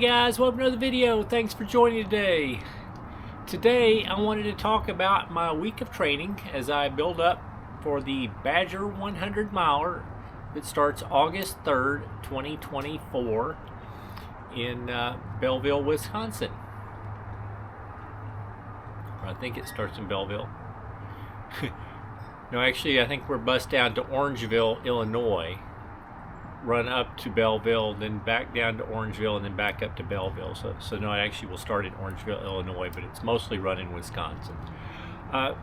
guys, welcome to another video. Thanks for joining today. Today I wanted to talk about my week of training as I build up for the Badger 100 miler that starts August 3rd, 2024 in Belleville, Wisconsin. I think it starts in Belleville. No, actually I think we're bused down to Orangeville, Illinois, run up to Belleville, then back down to Orangeville, and then back up to Belleville. So no, it actually will start in Orangeville, Illinois, but it's mostly run in Wisconsin.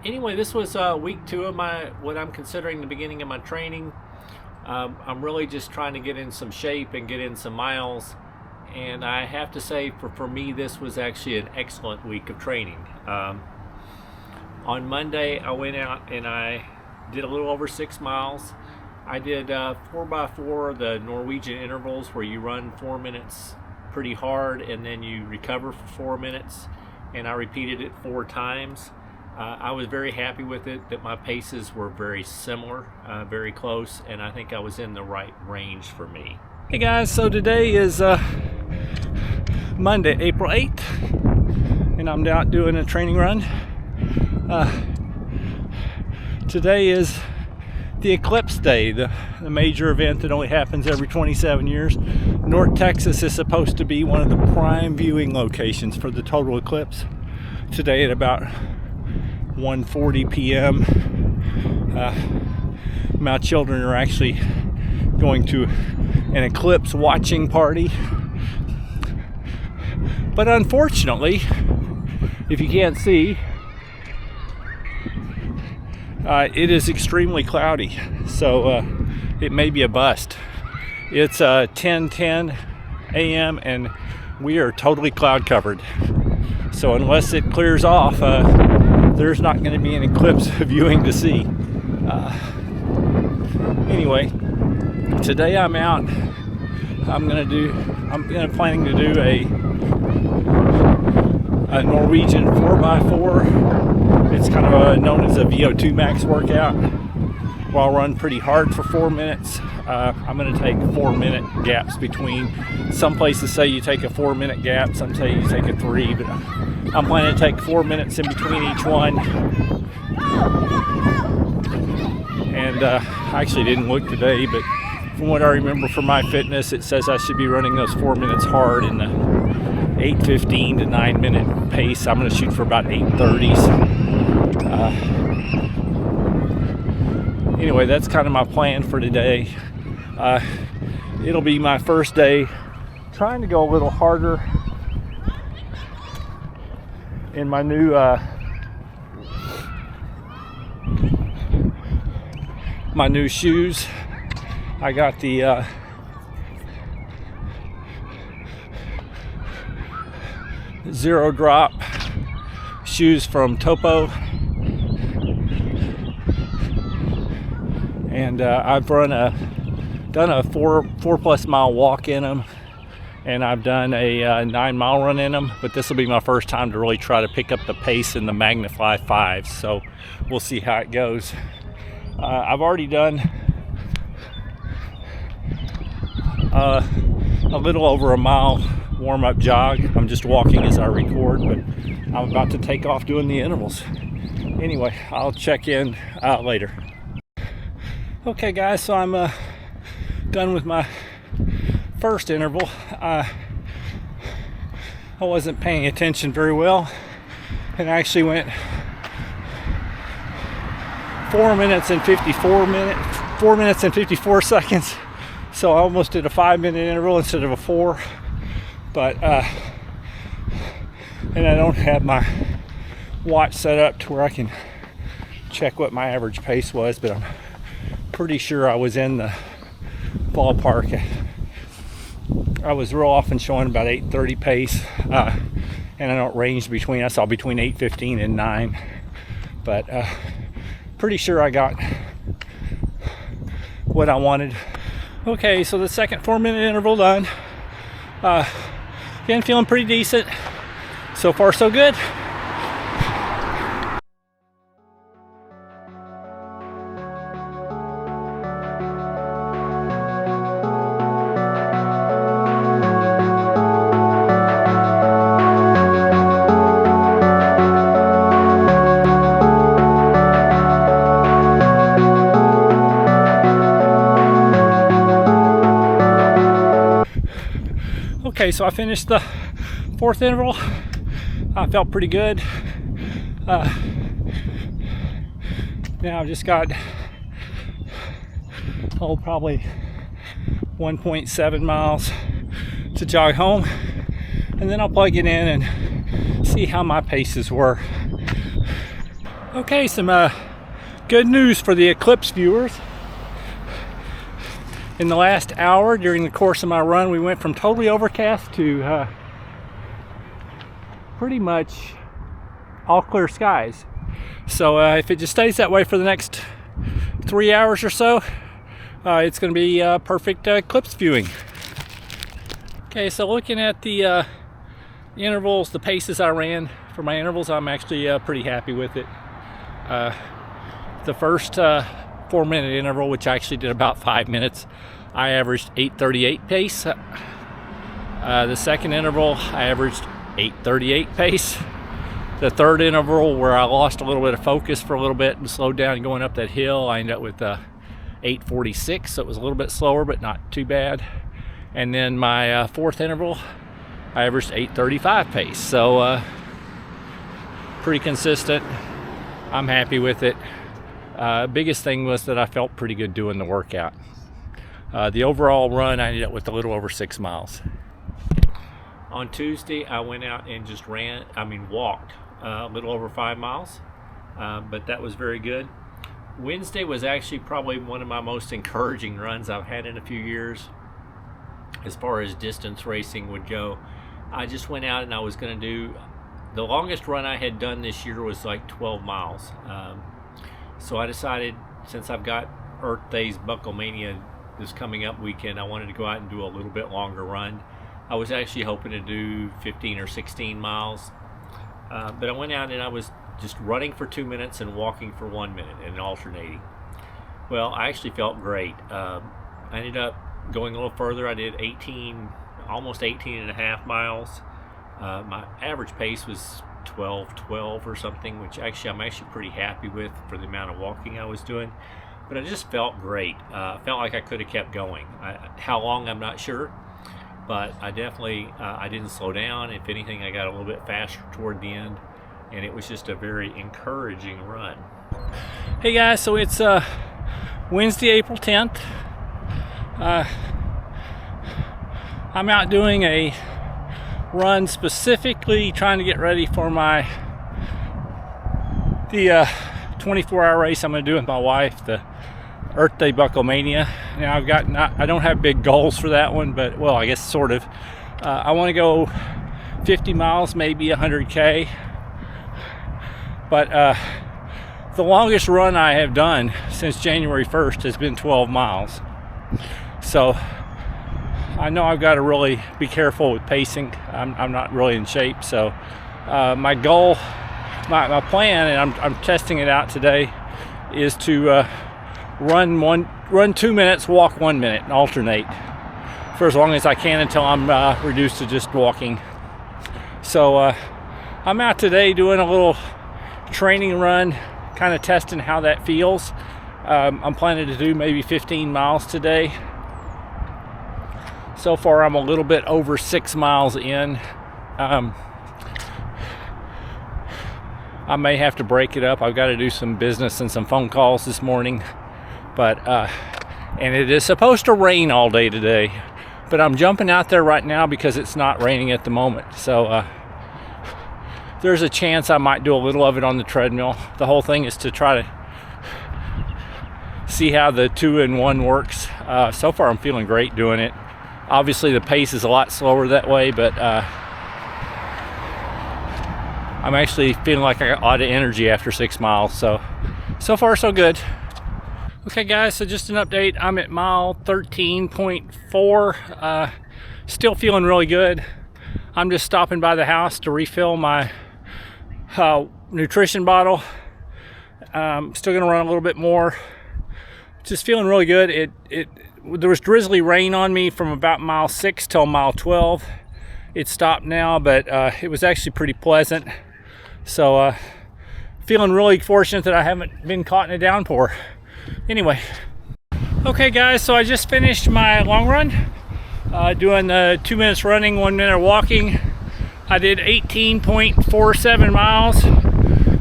Anyway, this was week 2 of what I'm considering the beginning of my training. I'm really just trying to get in some shape and get in some miles, and I have to say for me this was actually an excellent week of training. On Monday I went out and I did a little over 6 miles. I did 4x4, the Norwegian intervals, where you run 4 minutes pretty hard and then you recover for 4 minutes, and I repeated it 4 times. I was very happy with it, that my paces were very similar, very close, and I think I was in the right range for me. Hey guys, so today is Monday, April 8th, and I'm out doing a training run. Today is the Eclipse Day, the major event that only happens every 27 years. North Texas is supposed to be one of the prime viewing locations for the total eclipse. Today at about 1:40 p.m. My children are actually going to an eclipse watching party. But unfortunately, if you can't see, it is extremely cloudy, so it may be a bust. It's 10:10 a.m. and we are totally cloud covered. So unless it clears off, there's not going to be an eclipse viewing to see. Anyway, today I'm out. I'm planning to do a Norwegian 4x4. It's kind of known as a VO2 max workout, where I'll run pretty hard for 4 minutes. I'm going to take 4-minute gaps between. Some places say you take a 4-minute gap, some say you take a 3, but I'm planning to take 4 minutes in between each one. And I actually didn't look today, but from what I remember from my fitness, it says I should be running those 4 minutes hard in the 8:15 to 9-minute pace. I'm going to shoot for about 8:30s. Anyway, that's kind of my plan for today. It'll be my first day trying to go a little harder in my new shoes. I got the Zero Drop shoes from Topo, and I've done a 4+ mile walk in them, and I've done a 9-mile run in them, but this will be my first time to really try to pick up the pace in the Magnifly 5s, so we'll see how it goes. I've already done a little over a mile warm-up jog. I'm just walking as I record, but I'm about to take off doing the intervals. Anyway, I'll check in later. Okay guys, so I'm done with my first interval. I wasn't paying attention very well, and I actually went 4 minutes and 54 seconds. So I almost did a 5-minute interval instead of a 4. But and I don't have my watch set up to where I can check what my average pace was, but I'm pretty sure I was in the ballpark. I was real often showing about 8:30 pace, and I don't range between. I saw between 8:15 and 9, but pretty sure I got what I wanted. Okay, so the second 4-minute interval done. Again, feeling pretty decent. So far, so good. Okay, so I finished the 4th interval. I felt pretty good. Now I've just got probably 1.7 miles to jog home, and then I'll plug it in and see how my paces were. Okay, some good news for the Eclipse viewers. In the last hour during the course of my run, we went from totally overcast to pretty much all clear skies. So if it just stays that way for the next 3 hours or so, it's going to be perfect eclipse viewing. Okay, so looking at the intervals, the paces I ran for my intervals, I'm actually pretty happy with it. The first 4-minute interval, which I actually did about 5 minutes, I averaged 8:38 pace. The second interval, I averaged 8:38 pace. The third interval, where I lost a little bit of focus for a little bit and slowed down going up that hill, I ended up with 8:46, so it was a little bit slower, but not too bad. And then my fourth interval, I averaged 8:35 pace, so pretty consistent. I'm happy with it. Biggest thing was that I felt pretty good doing the workout. The overall run, I ended up with a little over 6 miles. On Tuesday, I went out and just walked a little over 5 miles, but that was very good. Wednesday was actually probably one of my most encouraging runs I've had in a few years as far as distance racing would go. I just went out and I was going to do, the longest run I had done this year was like 12 miles. So I decided, since I've got Earth Days Bucklemania this coming up weekend, I wanted to go out and do a little bit longer run. I was actually hoping to do 15 or 16 miles, but I went out and I was just running for 2 minutes and walking for 1 minute and alternating. Well, I actually felt great. I ended up going a little further. I did almost 18 and a half miles. My average pace was 12:12 or something, which actually I'm pretty happy with for the amount of walking I was doing. But I just felt great. Felt like I could have kept going. How long, I'm not sure, but I definitely I didn't slow down. If anything, I got a little bit faster toward the end, and it was just a very encouraging run. Hey guys, so it's Wednesday, April 10th. I'm out doing a run specifically trying to get ready for the 24-hour race I'm going to do with my wife, the Earth Day Bucklemania. Now I don't have big goals for that one, but well, I guess sort of. I want to go 50 miles, maybe 100K. But the longest run I have done since January 1st has been 12 miles. So I know I've got to really be careful with pacing. I'm not really in shape. So my goal, my plan, and I'm testing it out today, is to run 2 minutes, walk 1 minute, and alternate for as long as I can until I'm reduced to just walking. So I'm out today doing a little training run, kind of testing how that feels. I'm planning to do maybe 15 miles today. So far I'm a little bit over 6 miles in. I may have to break it up. I've got to do some business and some phone calls this morning, but and it is supposed to rain all day today, but I'm jumping out there right now because it's not raining at the moment. So there's a chance I might do a little of it on the treadmill. The whole thing is to try to see how the 2-in-1 works. So far I'm feeling great doing it. Obviously the pace is a lot slower that way, but I'm actually feeling like I got a lot of energy after 6 miles. So far so good. Okay guys, so just an update. I'm at mile 13.4. Still feeling really good. I'm just stopping by the house to refill my nutrition bottle. Still gonna run a little bit more. Just feeling really good. There was drizzly rain on me from about mile 6 till mile 12. It stopped now, but it was actually pretty pleasant. So feeling really fortunate that I haven't been caught in a downpour. Anyway, okay guys, so I just finished my long run. doing the 2 minutes running, 1 minute walking. I did 18.47 miles.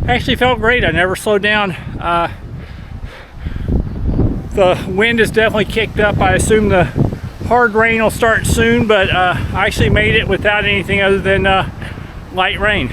Actually felt great. I never slowed down. The wind has definitely kicked up. I assume the hard rain will start soon, but I actually made it without anything other than light rain.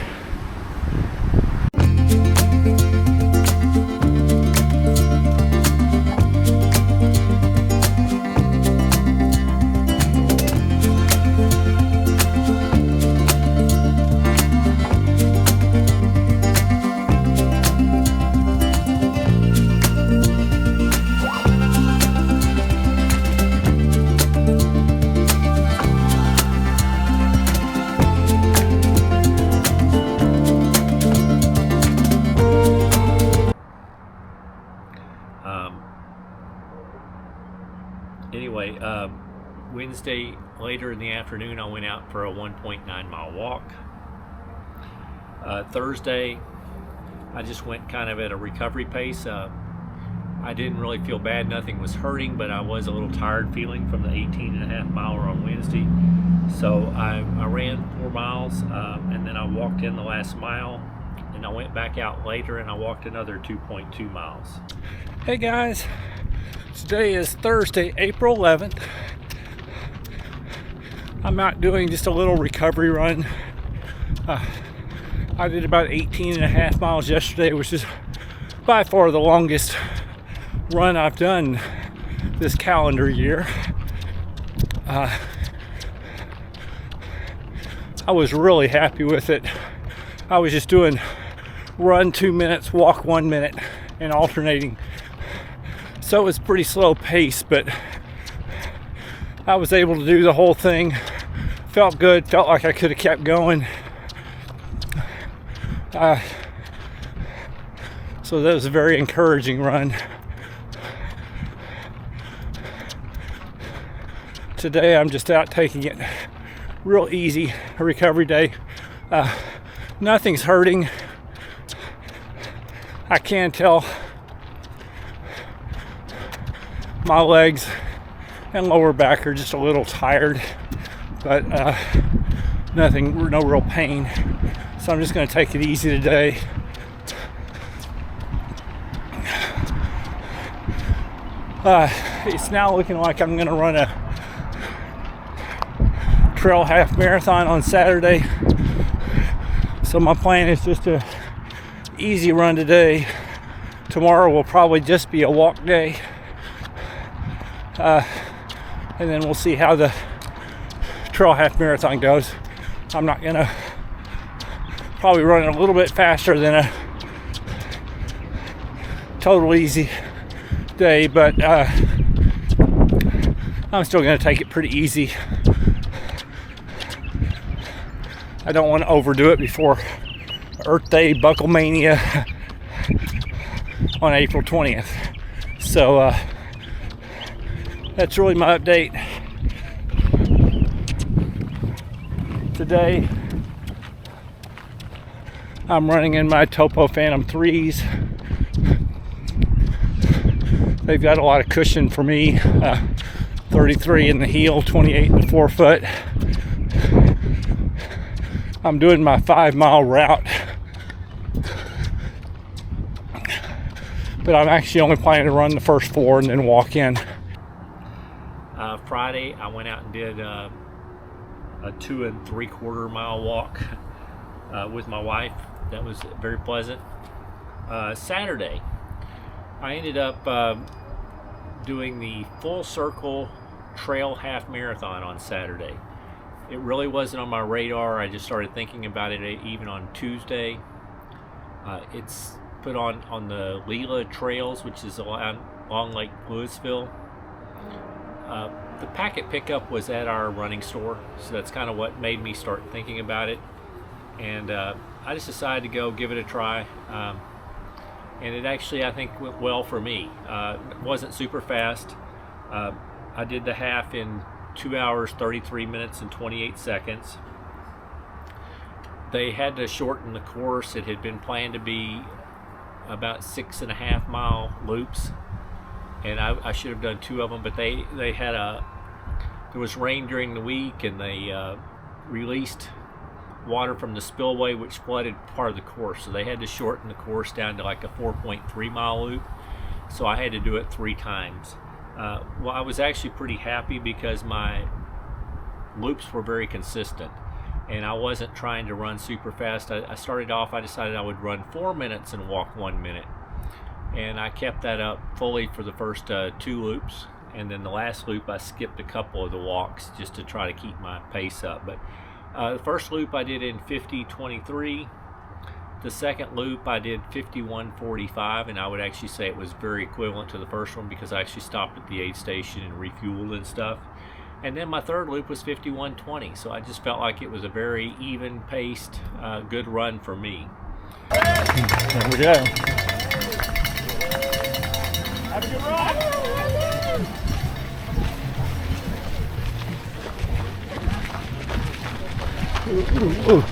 Anyway, Wednesday later in the afternoon, I went out for a 1.9 mile walk. Thursday, I just went kind of at a recovery pace. I didn't really feel bad, nothing was hurting, but I was a little tired feeling from the 18.5 miler on Wednesday. So I ran 4 miles and then I walked in the last mile, and I went back out later and I walked another 2.2 miles. Hey guys, today is Thursday, April 11th. I'm out doing just a little recovery run. I did about 18.5 miles yesterday, which is by far the longest run I've done this calendar year. I was really happy with it. I was just doing run 2 minutes, walk 1 minute, and alternating. So it was pretty slow pace, but I was able to do the whole thing. Felt good, felt like I could have kept going. So that was a very encouraging run. Today I'm just out taking it real easy, a recovery day. Nothing's hurting. I can tell my legs and lower back are just a little tired, but nothing, no real pain. So I'm just going to take it easy today. It's now looking like I'm going to run a trail half marathon on Saturday. So my plan is just a easy run today. Tomorrow will probably just be a walk day. And then we'll see how the trail half marathon goes. I'm not gonna probably run it a little bit faster than a total easy day, but I'm still gonna take it pretty easy. I don't want to overdo it before Earth Day Buckle Mania on April 20th. So that's really my update today. I'm running in my Topo Phantom 3s. They've got a lot of cushion for me. 33 in the heel, 28 in the forefoot. I'm doing my 5 mile route, but I'm actually only planning to run the first 4 and then walk in. Friday, I went out and did a 2 3/4 mile walk with my wife. That was very pleasant. Saturday, I ended up doing the Full Circle Trail Half Marathon on Saturday. It really wasn't on my radar. I just started thinking about it even on Tuesday. It's put on the Leela Trails, which is along Lake Louisville. The packet pickup was at our running store, so that's kind of what made me start thinking about it. And I just decided to go give it a try. And it actually, I think, went well for me. It wasn't super fast. I did the half in 2 hours, 33 minutes, and 28 seconds. They had to shorten the course. It had been planned to be about 6.5 mile loops, and I should have done 2 of them, but they had there was rain during the week, and they released water from the spillway, which flooded part of the course. So they had to shorten the course down to like a 4.3 mile loop. So I had to do it 3 times. Well, I was actually pretty happy because my loops were very consistent, and I wasn't trying to run super fast. I started off, I decided I would run 4 minutes and walk 1 minute, and I kept that up fully for the first 2 loops, and then the last loop I skipped a couple of the walks just to try to keep my pace up. But the first loop I did in 50:23. The second loop I did 51:45, and I would actually say it was very equivalent to the first one because I actually stopped at the aid station and refueled and stuff. And then my third loop was 51:20, so I just felt like it was a very even paced, good run for me. There we go. Have a good run. Ooh.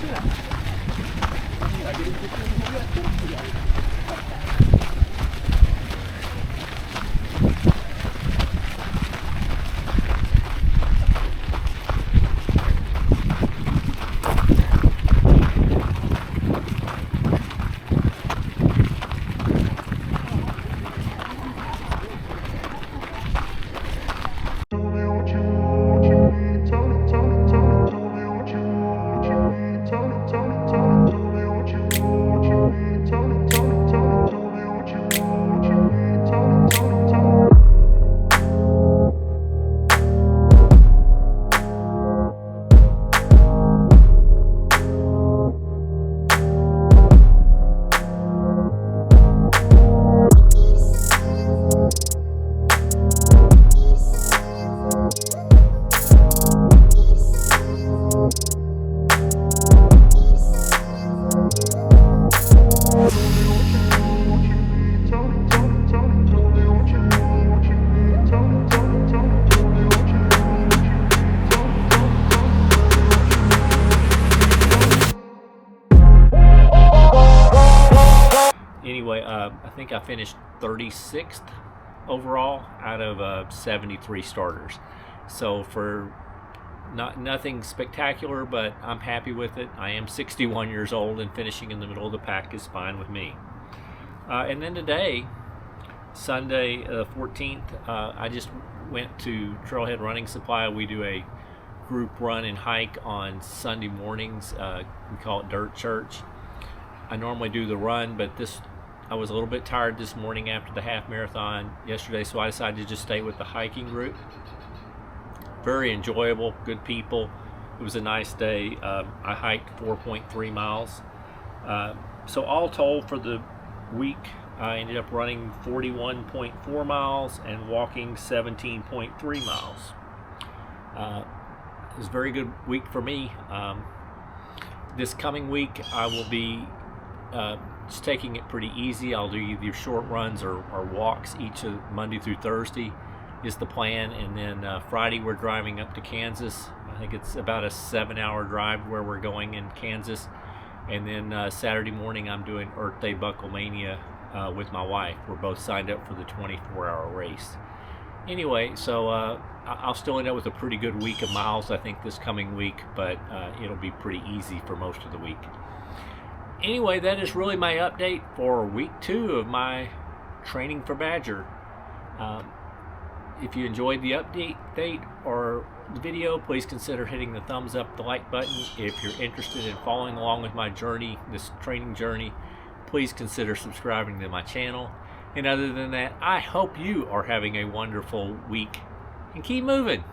Anyway, I think I finished 36th overall out of 73 starters. So for nothing spectacular, but I'm happy with it. I am 61 years old, and finishing in the middle of the pack is fine with me. And then today, Sunday the 14th, I just went to Trailhead Running Supply. We do a group run and hike on Sunday mornings. We call it Dirt Church. I normally do the run, but I was a little bit tired this morning after the half marathon yesterday, so I decided to just stay with the hiking group. Very enjoyable, good people. It was a nice day. I hiked 4.3 miles. So all told for the week, I ended up running 41.4 miles and walking 17.3 miles. It was a very good week for me. This coming week, I will be just taking it pretty easy. I'll do either short runs or walks each of Monday through Thursday is the plan, and then Friday we're driving up to Kansas. I think it's about a 7-hour drive where we're going in Kansas, and then Saturday morning I'm doing Earth Day Bucklemania with my wife. We're both signed up for the 24-hour race. Anyway, so I'll still end up with a pretty good week of miles, I think, this coming week, but it'll be pretty easy for most of the week. Anyway, that is really my update for week 2 of my training for Badger. If you enjoyed the update or the video, please consider hitting the thumbs up, the like button. If you're interested in following along with my journey, this training journey, please consider subscribing to my channel. And other than that, I hope you are having a wonderful week, and keep moving.